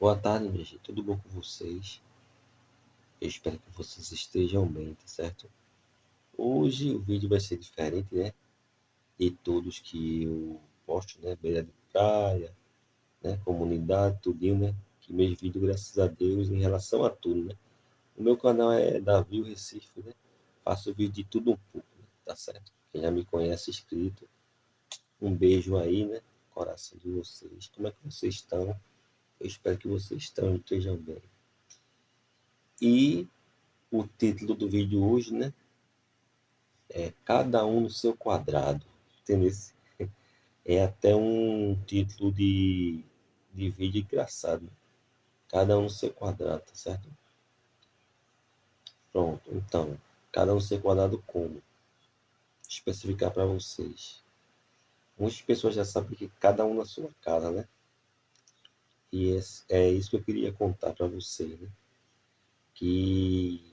Boa tarde, minha gente. Tudo bom com vocês? Eu espero que vocês estejam bem, tá certo? Hoje o vídeo vai ser diferente, né? De todos que eu posto, né? Beira de praia, né? Comunidade, tudinho, né? Que meus vídeos, graças a Deus, em relação a tudo, né? O meu canal é Davi o Recife, né? Faço vídeo de tudo um pouco, né? Tá certo? Quem já me conhece inscrito, um beijo aí, né? Coração de vocês. Como é que vocês estão? Eu espero que vocês estejam bem. E o título do vídeo hoje, né? Cada um no seu quadrado, entendeu? É até um título de vídeo engraçado. Cada um no seu quadrado, tá certo? Pronto, então, cada um no seu quadrado como? Especificar para vocês. Muitas pessoas já sabem que cada um na sua casa, né? E é isso que eu queria contar para vocês, né? Que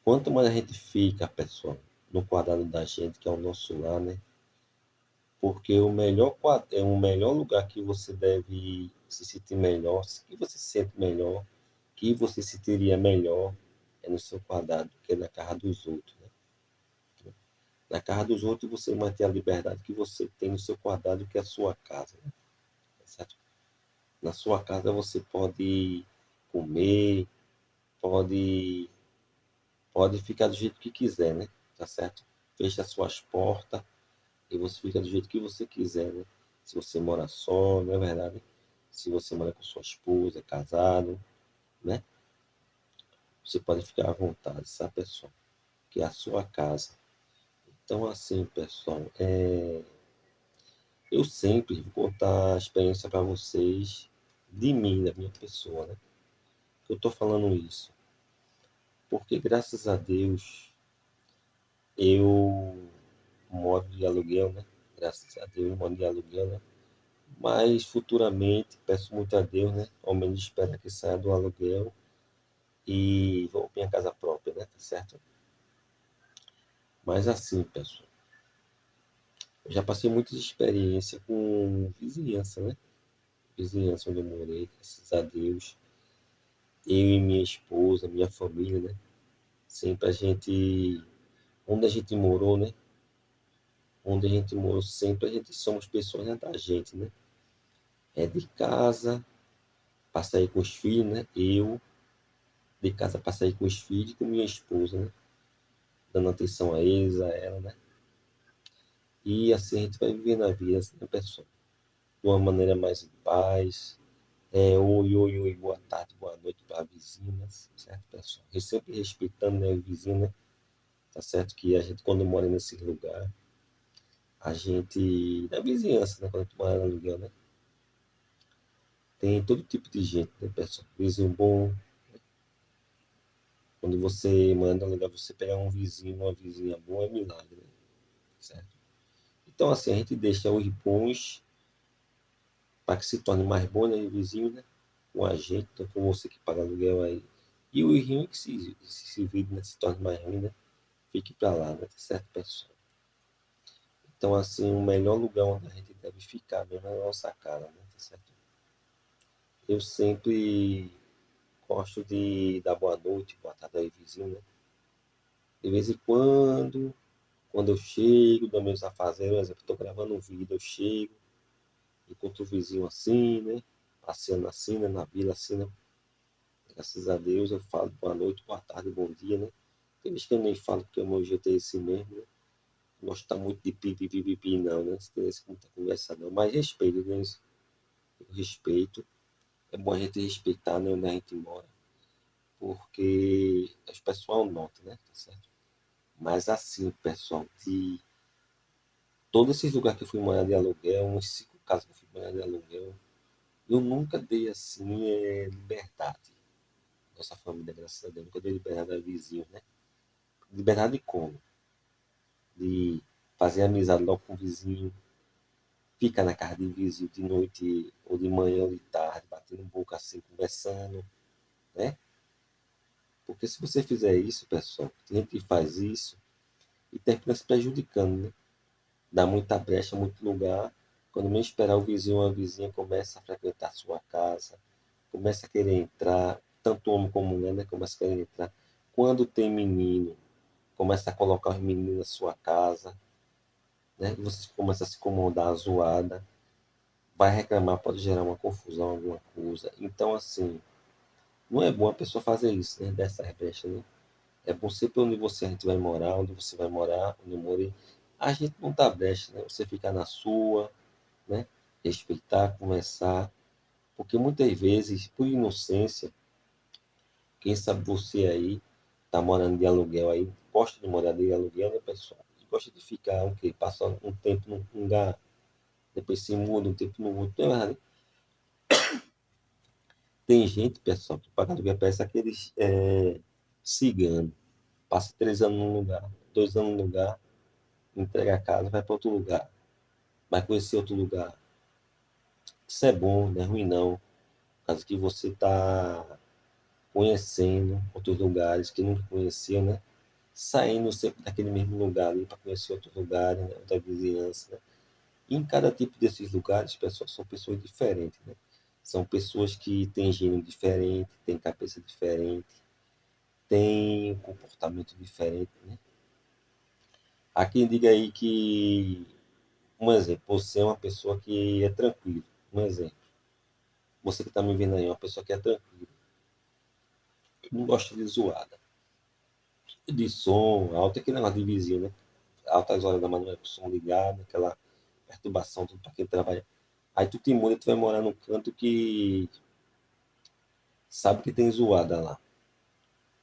quanto mais a gente fica, pessoal, no quadrado da gente, que é o nosso lar, né? Porque o melhor lugar que você deve se sentir melhor, que você se sente melhor, que você se sentiria melhor é no seu quadrado, que é na casa dos outros, né? Na casa dos outros você mantém a liberdade que você tem no seu quadrado, que é a sua casa, né? Certo? Na sua casa você pode comer, pode, pode ficar do jeito que quiser, né? Tá certo? Fecha as suas portas e você fica do jeito que você quiser, né? Se você mora só, não é verdade? Se você mora com sua esposa, é casado, né? Você pode ficar à vontade, sabe, pessoal? Que é a sua casa. Então, assim, pessoal, eu sempre vou contar a experiência para vocês de mim, da minha pessoa, né? Eu tô falando isso porque, graças a Deus, eu moro de aluguel, né? Graças a Deus, eu moro de aluguel, né? Mas futuramente, peço muito a Deus, né? Ao menos espero que saia do aluguel e vou para minha casa própria, né? Tá certo? Mas assim, pessoal, eu já passei muitas experiências com vizinhança, né? Vizinhança onde eu morei, graças a Deus. Eu e minha esposa, minha família, né? Sempre a gente, onde a gente morou, né? Onde a gente morou, sempre a gente somos pessoas, né, da gente, né? É de casa, para sair com os filhos, né? Eu, de casa para sair com os filhos e com minha esposa, né? Dando atenção a eles, a ela, né? E assim a gente vai vivendo a vida, assim, né, pessoal? De uma maneira mais em paz. Oi, oi, oi, boa tarde, boa noite para vizinhas, certo, pessoal? E sempre respeitando, né, o vizinho, né? Tá certo que a gente, quando mora nesse lugar, a gente, na vizinhança, né? Quando a gente mora no aluguel, né? Tem todo tipo de gente, né, pessoal? Vizinho bom. Quando você manda alugar, você pegar um vizinho, uma vizinha boa, é milagre, né? Certo? Então, assim, a gente deixa os bons para que se torne mais bom, né, o vizinho, né? Com a gente, então, com você que paga aluguel aí. E o ruim que se vire, né, se torne mais ruim, né? Fique para lá, né? Tá certo, pessoal? Então, assim, o melhor lugar onde a gente deve ficar mesmo é a nossa casa, né? Tá certo? Eu sempre gosto de dar boa noite, boa tarde aí, vizinho, né? De vez em quando eu chego, dou meus afazeres, por exemplo, estou gravando um vídeo, eu chego, encontro o vizinho assim, né? Passeando assim, né? Na vila assim, né? Graças a Deus eu falo boa noite, boa tarde, bom dia, né? Tem vezes que eu nem falo porque o meu jeito é esse mesmo, né? Não gosto muito de pipi, não, né? Se tem muita conversa não, mas respeito, né? Eu respeito. É bom a gente respeitar, né, onde a gente mora, porque o pessoal nota, né? Tá certo? Mas assim, pessoal, de todos esses lugares que eu fui morar de aluguel, uns 5 casas que eu fui morar de aluguel, eu nunca dei assim liberdade. Nossa família, graças a Deus, nunca dei liberdade a vizinhos, né? Liberdade de como? De fazer amizade logo com o vizinho, ficar na casa de vizinho de noite, ou de manhã, ou de tarde, batendo boca assim, conversando, né? Porque se você fizer isso, pessoal, tem gente que faz isso e termina se prejudicando, né? Dá muita brecha, muito lugar, Quando menos esperar, o vizinho ou a vizinha começa a frequentar a sua casa, começa a querer entrar, tanto homem como mulher, né? Começa a querer entrar. Quando tem menino, começa a colocar os meninos na sua casa, né? E você começa a se incomodar, a zoada, vai reclamar, pode gerar uma confusão, alguma coisa. Então, assim, não é bom a pessoa fazer isso, né? Dessa brecha, né? É bom sempre onde você a gente vai morar, onde você vai morar, onde eu morei. A gente não dá brecha, né? Você ficar na sua, né? Respeitar, conversar. Porque muitas vezes, por inocência, quem sabe você aí tá morando de aluguel aí, gosta de morar de aluguel, né, pessoal? E gosta de ficar, o quê? Passar um tempo num lugar, depois se muda, um tempo no outro. Não é errado. Tem gente, pessoal, que paga aluguel, parece aqueles ciganos. Passa 3 anos num lugar, 2 anos num lugar, entrega a casa, vai para outro lugar, vai conhecer outro lugar. Isso é bom, não é ruim não. Por causa que você está conhecendo outros lugares que nunca conheceu, né? Saindo sempre daquele mesmo lugar ali para conhecer outros lugares, né? Outra vizinhança, né? E em cada tipo desses lugares, pessoal, são pessoas diferentes, né? São pessoas que têm gênero diferente, têm cabeça diferente, têm um comportamento diferente, né? Há quem diga aí que, um exemplo, você é uma pessoa que é tranquila. Um exemplo, você que está me vendo aí, é uma pessoa que é tranquila, não gosta de zoada, de som alto, aquele negócio de vizinho, né? Altas horas da manhã, com o som ligado, aquela perturbação, tudo para quem trabalha. Aí tu te muda, tu vai morar num canto que sabe que tem zoada lá.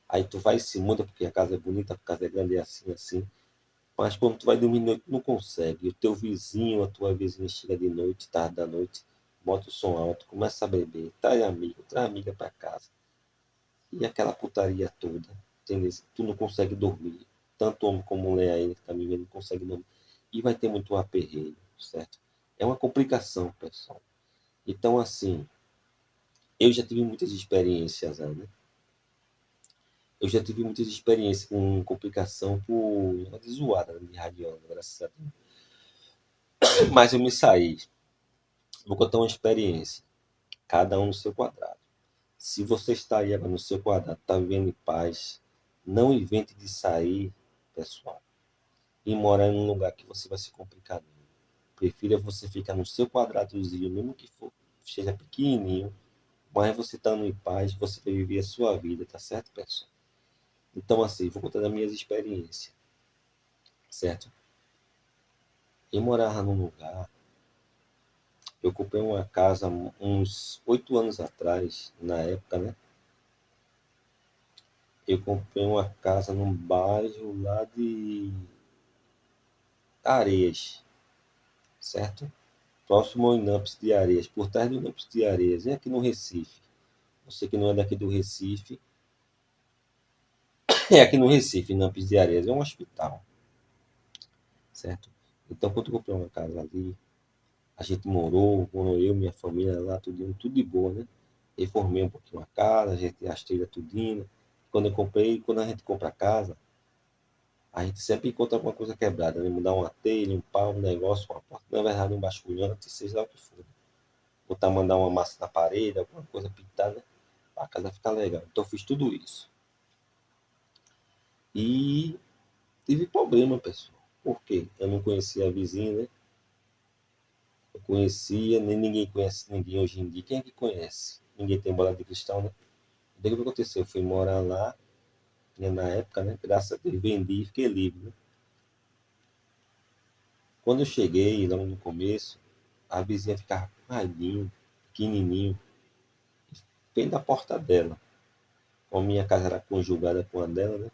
Aí tu vai e se muda porque a casa é bonita, a casa é grande, é assim, assim. Mas quando tu vai dormir de noite, não consegue. O teu vizinho, a tua vizinha chega de noite, tarde da noite, bota o som alto, começa a beber, traz amiga para casa. E aquela putaria toda, entendeu? Tu não consegue dormir. Tanto homem como mulher aí que tá me vendo não consegue dormir. E vai ter muito aperreio, certo? É uma complicação, pessoal. Então, assim, eu já tive muitas experiências, né? Eu já tive muitas experiências com complicação por uma de zoada, né, de radiola, graças a Deus. Mas eu me saí. Vou contar uma experiência. Cada um no seu quadrado. Se você está aí agora no seu quadrado, está vivendo em paz, não invente de sair, pessoal, e morar em um lugar que você vai se complicar. Prefira você ficar no seu quadradozinho, mesmo que for, seja pequenininho, mas você estando em paz, você vai viver a sua vida, tá certo, pessoal? Então, assim, vou contar das minhas experiências, certo? Eu morava num lugar, eu comprei uma casa uns 8 anos atrás, na época, né? Eu comprei uma casa num bairro lá de Areias, certo? Próximo ao Inampes de Areias, por trás do Inampes de Areias, é aqui no Recife. Você que não é daqui do Recife, é aqui no Recife, Inampes de Areias, é um hospital, certo? Então, quando eu comprei uma casa ali, a gente morou eu, minha família lá, tudo de boa, né? Reformei um pouquinho a casa, a gente as telhas tudinho. Quando a gente compra a casa, a gente sempre encontra alguma coisa quebrada, né? Mudar uma telha, um pau, um negócio, uma porta, na verdade, um basculhante, seja lá o que for. Botar, mandar uma massa na parede, alguma coisa pintada, né? A casa ficar legal. Então, eu fiz tudo isso. E tive problema, pessoal. Por quê? Eu não conhecia a vizinha, né? Eu conhecia, nem ninguém conhece ninguém hoje em dia. Quem é que conhece? Ninguém tem bola de cristal, né? Daí o que aconteceu? Eu fui morar lá, né, na época, né? Graças a Deus, vendi e fiquei livre, né? Quando eu cheguei, logo no começo, a vizinha ficava com um radinho, pequenininho, bem da porta dela. Como a minha casa era conjugada com a dela, né?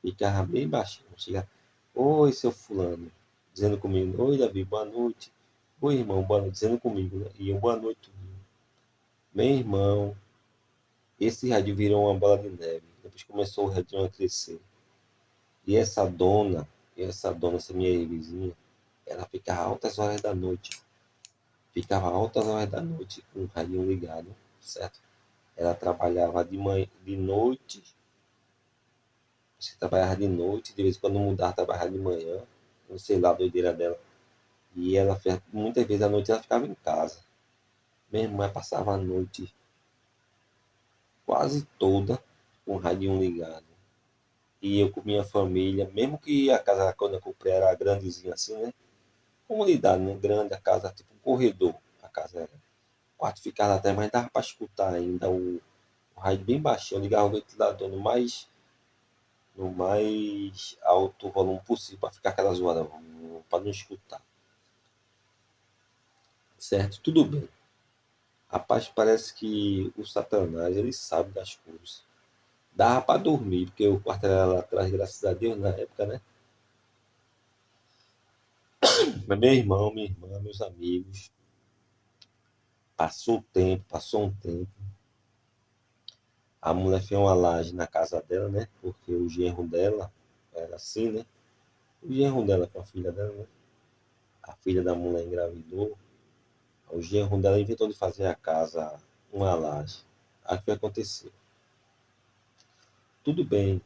Ficava bem baixinho. Chegava, oi, seu fulano, dizendo comigo, oi, Davi, boa noite. Oi, irmão, boa noite, dizendo comigo, né? E eu, boa noite. Meu irmão, esse rádio virou uma bola de neve. Depois começou o radinho a crescer. E essa minha vizinha, ela ficava altas horas da noite. Ficava altas horas da noite com o radinho ligado, certo? Ela trabalhava de manhã, de noite, acho que trabalhava de noite, de vez em quando mudava, trabalhava de manhã, não sei lá a doideira dela. E ela, muitas vezes à noite ela ficava em casa. Minha irmã passava a noite quase toda com o radinho ligado. E eu com minha família, mesmo que a casa quando eu comprei era grandezinha assim, né? Comunidade, né? Grande, a casa, tipo um corredor. A casa era. O quarto ficava até, mas dava para escutar ainda o rádio bem baixinho. Eu ligava o ventilador no mais alto volume possível para ficar aquela zoada, para não escutar. Certo? Tudo bem. Rapaz, parece que o Satanás, ele sabe das coisas. Dava para dormir, porque o quarto era lá atrás, graças a Deus, na época, né? Mas meu irmão, minha irmã, meus amigos, passou o tempo, passou um tempo. A mulher fez uma laje na casa dela, né? Porque o genro dela era assim, né? O genro dela com a filha dela, né? A filha da mulher engravidou. O genro dela inventou de fazer a casa uma laje. Aí o que aconteceu? Tudo bem.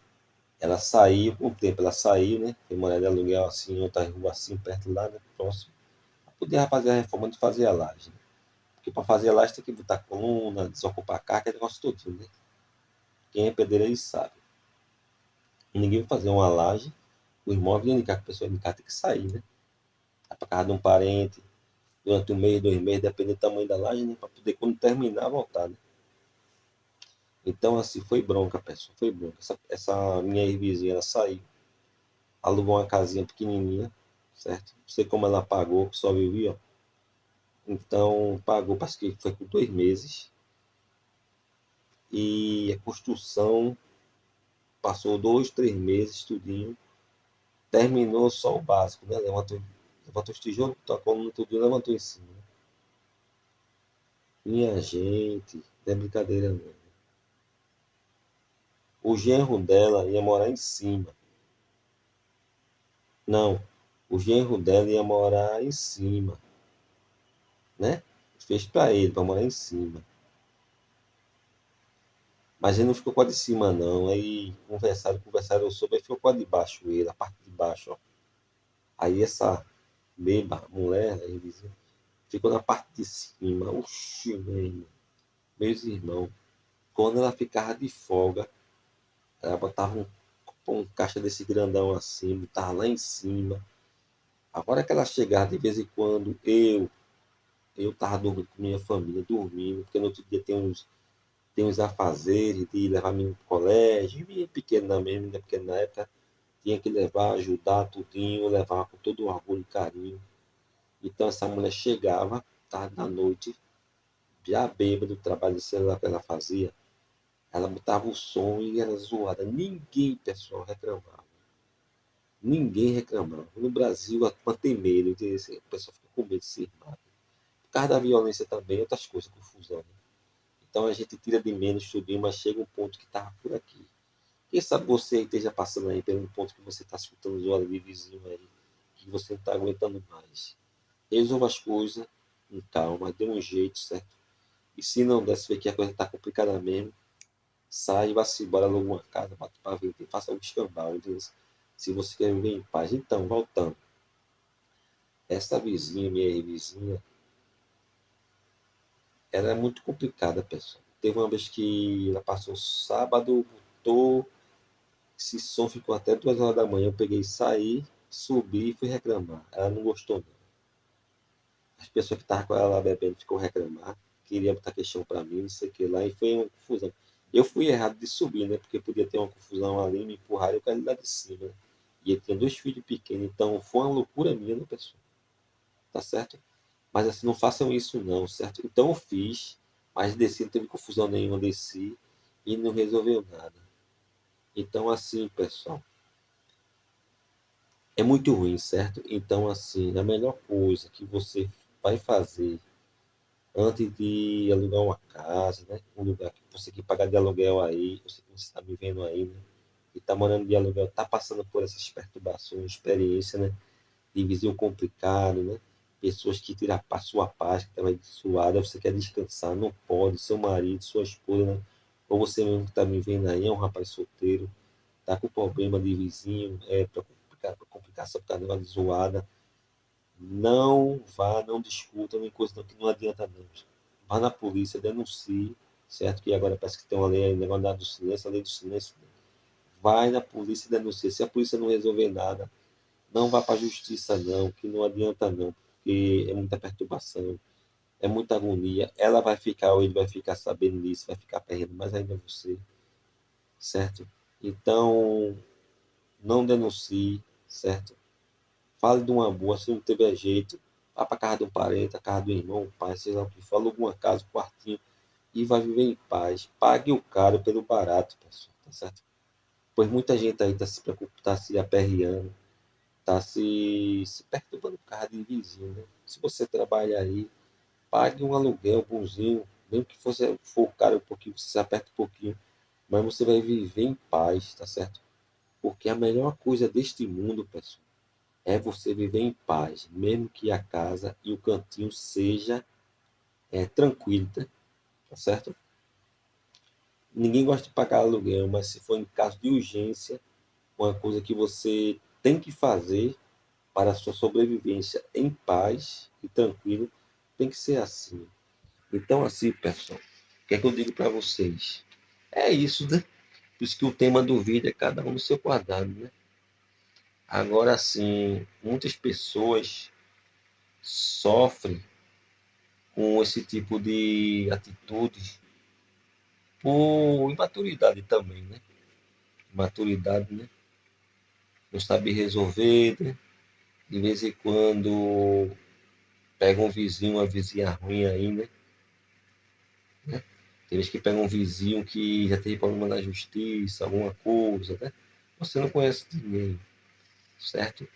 Ela saiu, com o tempo ela saiu, né? Tem mulher de aluguel assim, em outra rua assim, perto lá, né? Próximo. Podia fazer a reforma de fazer a laje, né? Porque para fazer a laje tem que botar coluna, desocupar a carga, aquele negócio todinho, né? Quem é pedreiro aí sabe. E ninguém vai fazer uma laje, o imóvel indicar que a pessoa indicar tem que sair, né? Vai para casa de um parente, durante um mês, 2 meses, dependendo do tamanho da laje, né? Para poder, quando terminar, voltar, né? Então, assim, foi bronca, pessoal, foi bronca. Essa minha vizinha, ela saiu, alugou uma casinha pequenininha, certo? Não sei como ela pagou, que só vivia, ó. Então, pagou, parece que foi por 2 meses. E a construção passou 2, 3 meses, tudinho. Terminou só o básico, né? Levantou os tijolos, tocou no tudinho, levantou em cima. Minha gente, não é brincadeira não. O genro dela ia morar em cima. Não, o genro dela ia morar em cima, né? Fez para ele, para morar em cima. Mas ele não ficou com a de cima, não. Aí conversaram sobre, aí ficou com a de baixo, ele, a parte de baixo, ó. Aí essa beba, mulher, aí dizia, ficou na parte de cima. Oxi, meu irmão, meus irmãos. Quando ela ficava de folga, ela botava um caixa desse grandão assim, botava lá em cima. Agora que ela chegava de vez em quando, eu tava dormindo com minha família, dormindo, porque no outro dia tem uns afazeres de levar menino pro colégio, menino pequeno mesmo, ainda pequeno na época, tinha que levar, ajudar tudinho, levar com todo o orgulho e carinho. Então essa mulher chegava, tarde da noite, já bêbada do trabalho de celular que ela fazia, ela botava o som e era zoada. Ninguém, pessoal, reclamava. Ninguém reclamava. No Brasil, a turma tem medo, o pessoal fica com medo de ser irmão. Por causa da violência também, outras coisas, confusão, né? Então a gente tira de menos tudinho, mas chega um ponto que estava por aqui. Quem sabe você aí esteja passando aí pelo ponto que você está escutando zoada de vizinho aí, que você não está aguentando mais. Resolva as coisas com calma, dê um jeito, certo? E se não der, se vê que a coisa está complicada mesmo, sai e vá-se embora logo uma casa, bate para ver, faça um escambau, entendeu? Se você quer viver em paz. Então, voltando. Essa vizinha, minha vizinha, ela é muito complicada, pessoal. Teve uma vez que ela passou sábado, botou, esse som ficou até 2 horas da manhã. Eu peguei, saí, subi e fui reclamar. Ela não gostou, não. As pessoas que estavam com ela lá bebendo ficou reclamar, queria botar questão para mim, não sei o que lá, e foi uma confusão. Eu fui errado de subir, né? Porque podia ter uma confusão ali, me empurrar e eu caí lá de cima, né? E ele tinha 2 filhos pequenos, então foi uma loucura minha, né, pessoal? Tá certo? Mas assim, não façam isso não, certo? Então eu fiz, mas desci, não teve confusão nenhuma, desci e não resolveu nada. Então assim, pessoal, é muito ruim, certo? Então assim, a melhor coisa que você vai fazer antes de alugar uma casa, né? Um lugar que você que pagar de aluguel aí, você que está me vendo aí, né? E está morando de aluguel, está passando por essas perturbações, experiência, né? De vizinho complicado, né? Pessoas que tiram a sua paz, que estava suada, você quer descansar, não pode, seu marido, sua esposa, né? Ou você mesmo que está me vendo aí, é um rapaz solteiro, tá com problema de vizinho, para complicação por causa de uma zoada, Não vá, não discuta, nem coisa que não adianta não. Vá na polícia, denuncie, certo? Que agora parece que tem uma lei, negócio do silêncio, a lei do silêncio. Vai na polícia e denuncia. Se a polícia não resolver nada, não vá para a justiça não, que não adianta não, porque é muita perturbação, é muita agonia. Ela vai ficar, ou ele vai ficar sabendo disso, vai ficar perdendo mais ainda você, certo? Então, não denuncie, certo? Fale de uma boa, se não tiver jeito, vá para casa do parente, a casa do irmão, o pai, sei lá o que, fala alguma casa, um quartinho, e vai viver em paz. Pague o caro pelo barato, pessoal, tá certo? Pois muita gente aí está se preocupando, está se aperreando, está se perturbando por causa de vizinho, né? Se você trabalha aí, pague um aluguel bonzinho, mesmo que for caro um pouquinho, você se aperta um pouquinho, mas você vai viver em paz, tá certo? Porque a melhor coisa deste mundo, pessoal, é você viver em paz, mesmo que a casa e o cantinho seja tranquilo, tá certo? Ninguém gosta de pagar aluguel, mas se for em caso de urgência, uma coisa que você tem que fazer para a sua sobrevivência em paz e tranquilo, tem que ser assim. Então, assim, pessoal, o que é que eu digo para vocês? É isso, né? Por isso que o tema do vídeo é cada um no seu quadrado, né? Agora, assim, muitas pessoas sofrem com esse tipo de atitude por imaturidade também, né? Maturidade, né? Não sabe resolver, né? De vez em quando pega um vizinho, uma vizinha ruim aí, né? Tem vezes que pega um vizinho que já teve problema na justiça, alguma coisa, né? Você não conhece ninguém, certo?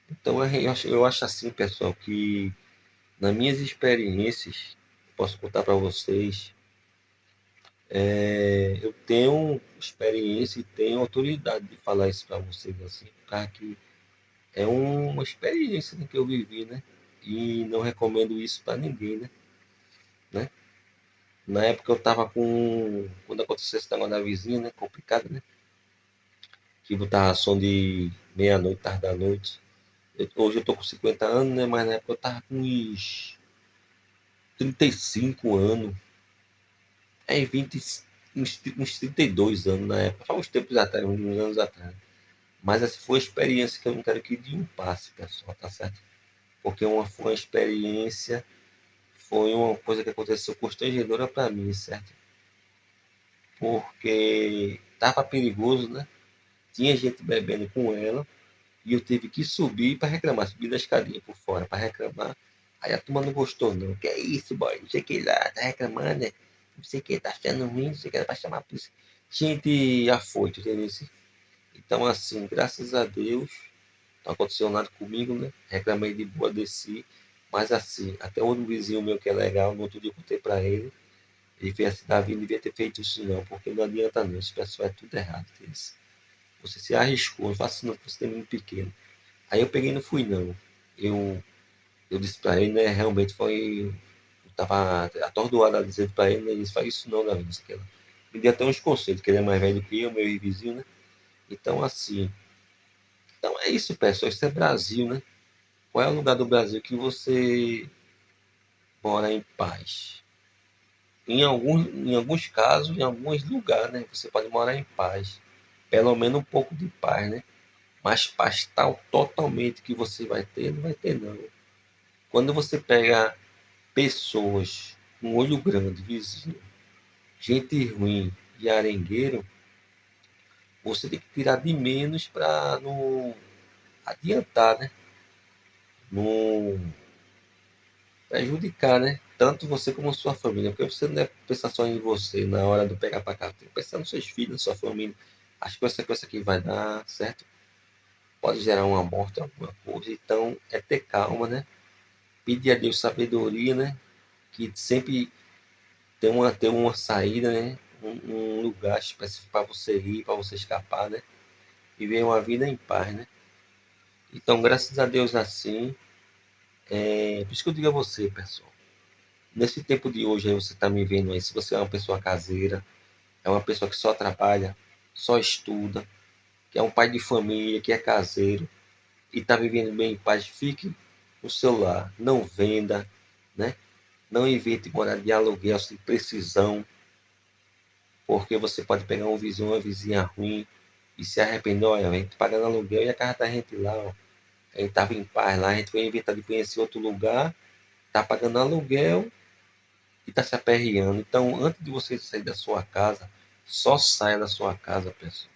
Então eu acho assim, pessoal, que nas minhas experiências, posso contar para vocês, eu tenho experiência e tenho autoridade de falar isso para vocês assim, porque é uma experiência, né, que eu vivi, né? E não recomendo isso para ninguém, né? Na época eu estava com. Quando aconteceu esse negócio da vizinha, né? Complicado, né? Que botava som de meia-noite, tarde da noite. Hoje eu tô com 50 anos, né? Mas na época eu tava com uns 35 anos. 20, uns 32 anos na época. Faz uns tempos atrás, uns anos atrás. Mas essa foi uma experiência que eu não quero que de um passe, pessoal, tá certo? Porque foi uma experiência, foi uma coisa que aconteceu constrangedora para mim, certo? Porque tava perigoso, né? Tinha gente bebendo com ela e eu tive que subir para reclamar, subir da escadinha por fora para reclamar. Aí a turma não gostou, não. Que é isso, boy? Não sei o que lá, tá reclamando, né? Não sei o que, tá achando ruim, não sei o que, vai chamar a polícia. Gente afoito, entendeu? Então, assim, graças a Deus, não aconteceu nada comigo, né? Reclamei de boa, desci. Mas, assim, até um vizinho meu que é legal, no outro dia eu contei para ele. Ele fez assim: Davi, não devia ter feito isso, não, porque não adianta, não. Esse pessoal é tudo errado. Entendeu? Você se arriscou, não faça isso, não, porque você tem menino pequeno. Aí eu peguei e não fui, não. Eu, eu disse para ele, né? Realmente foi. Eu tava atordoado dizendo para ele, né? Ele disse: faz isso não, Davi. Isso, aquilo. Me deu até uns conselhos, que ele é mais velho que eu, meu vizinho, né? Então, assim. Então é isso, pessoal. Isso é Brasil, né? Qual é o lugar do Brasil que você mora em paz? Em alguns casos, em alguns lugares, né? Você pode morar em paz. Pelo menos um pouco de paz, né? Mas paz tal totalmente que você vai ter, não vai ter, não. Quando você pega pessoas com olho grande, vizinho, gente ruim e arengueiro, você tem que tirar de menos para não adiantar, né? Não prejudicar, né? Tanto você como a sua família. Porque você não deve pensar só em você na hora do pegar para cá. Tem que pensar nos seus filhos, na sua família. Acho que essa coisa aqui vai dar certo. Pode gerar uma morte, alguma coisa. Então, é ter calma, né? Pedir a Deus sabedoria, né? Que sempre tem uma saída, né? Um lugar específico para você ir, para você escapar, né? E viver uma vida em paz, né? Então, graças a Deus assim, por isso que eu digo a você, pessoal, nesse tempo de hoje aí você está me vendo aí, se você é uma pessoa caseira, é uma pessoa que só trabalha, só estuda, que é um pai de família, que é caseiro e está vivendo bem em paz, fique, no celular. Não venda, né? Não invente morar de aluguel sem precisão, porque você pode pegar um vizinho, uma vizinha ruim e se arrepender. Olha, a gente pagando aluguel e a casa da gente lá, ó. A gente estava em paz lá, a gente foi inventar de conhecer outro lugar, tá pagando aluguel e está se aperreando. Então, antes de você sair da sua casa, só saia da sua casa, pessoal.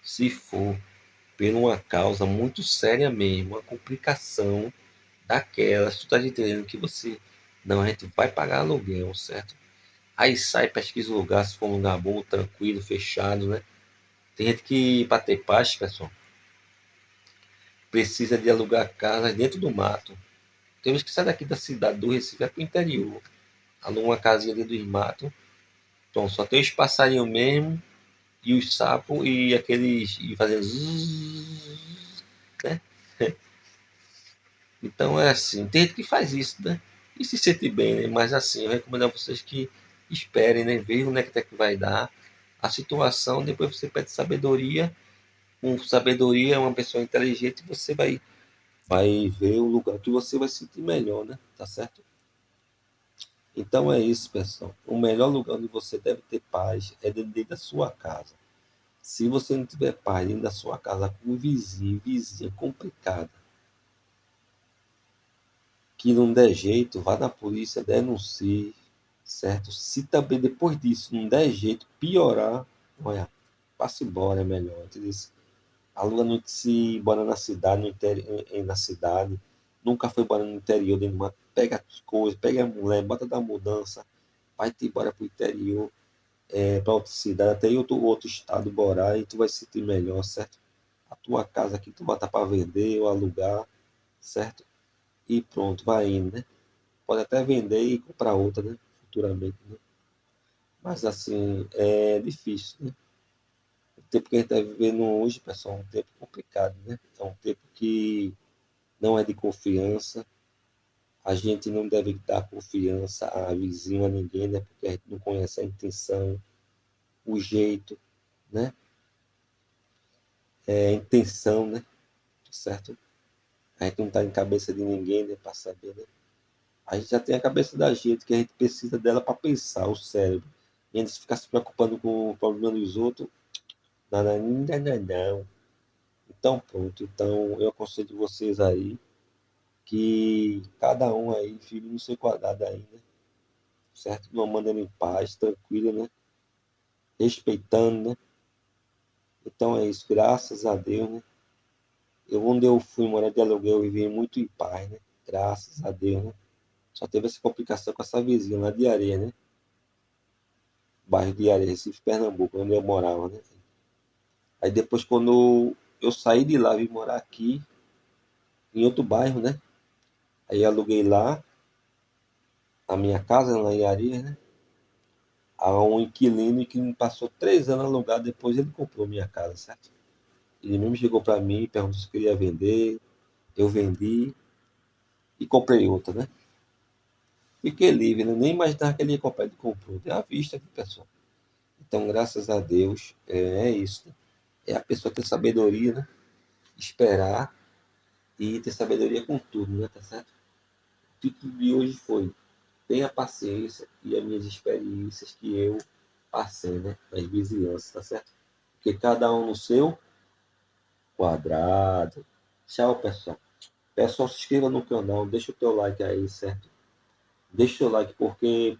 Se for por uma causa muito séria mesmo, uma complicação daquelas, tu está entendendo que você, não, a gente vai pagar aluguel, certo? Aí sai, pesquisa o lugar, se for um lugar bom, tranquilo, fechado, né? Tem gente que, para ter paz, pessoal, precisa de alugar casas dentro do mato. Tem uns que saem daqui da cidade, do Recife, vai para o interior, aluga uma casinha dentro do mato, então só tem os passarinhos mesmo, e os sapos, e aqueles, e fazendo zzz, né? Então é assim, tem gente que faz isso, né? E se sente bem, né? Mas assim, eu recomendo a vocês que esperem, né? Vejam onde é que vai dar a situação, depois você pede sabedoria. Com sabedoria, uma pessoa inteligente, você vai ver o lugar que você vai se sentir melhor, né? Tá certo? Então é isso, pessoal. O melhor lugar onde você deve ter paz é dentro da sua casa. Se você não tiver paz dentro da sua casa com um vizinho, vizinha complicada, que não der jeito, vá na polícia, denuncie, certo? Se também depois disso não der jeito, piorar, olha, passe embora, é melhor. Entendeu? Aluga no, se mora na cidade, na cidade, nunca foi embora no interior, dentro do mato, pega as coisas, pega a mulher, bota da mudança, vai-te embora pro interior, para outra cidade, até em outro estado morar, e tu vai se sentir melhor, certo? A tua casa aqui tu bota para vender ou alugar, certo? E pronto, vai indo, né? Pode até vender e comprar outra, né? Futuramente, né? Mas assim, é difícil, né? O tempo que a gente está vivendo hoje, pessoal, é um tempo complicado, né? É um tempo que não é de confiança. A gente não deve dar confiança a vizinho, a ninguém, né? Porque a gente não conhece a intenção, o jeito, né? É a intenção, né? Certo? A gente não está em cabeça de ninguém, né? Para saber, né? A gente já tem a cabeça da gente, que a gente precisa dela para pensar, o cérebro. E antes de ficar se preocupando com o problema dos outros, não, não, não, não, não. Então, pronto. Então, eu aconselho vocês aí que cada um aí vive no seu quadrado aí, né? Certo? De uma maneira em paz, tranquila, né? Respeitando, né? Então é isso, graças a Deus, né? Onde eu fui morar de aluguel, eu vivi muito em paz, né? Graças a Deus, né? Só teve essa complicação com essa vizinha lá de Areia, né? Bairro de Areia, Recife, Pernambuco, onde eu morava, né? Aí depois, quando eu saí de lá, vim morar aqui, em outro bairro, né? Aí aluguei lá a minha casa, lá em Areia, né? A um inquilino que me passou 3 anos alugado, depois ele comprou minha casa, certo? Ele mesmo chegou para mim, perguntou se queria vender, eu vendi e comprei outra, né? Fiquei livre, né? Nem imaginava que ele ia comprar, ele comprou. Deu à vista, viu, pessoal? Então, graças a Deus, é isso. Né? É a pessoa ter sabedoria, né? Esperar e ter sabedoria com tudo, né? Tá certo? O título de hoje foi Tenha paciência e as minhas experiências que eu passei, né? Nas vizinhanças, tá certo? Porque cada um no seu quadrado. Tchau, pessoal. Pessoal, se inscreva no canal, deixa o teu like aí, certo? Deixa o teu like porque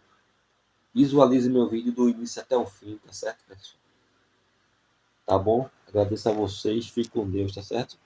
visualize meu vídeo do início até o fim, tá certo, pessoal? Tá bom? Agradeço a vocês, fique com Deus, tá certo?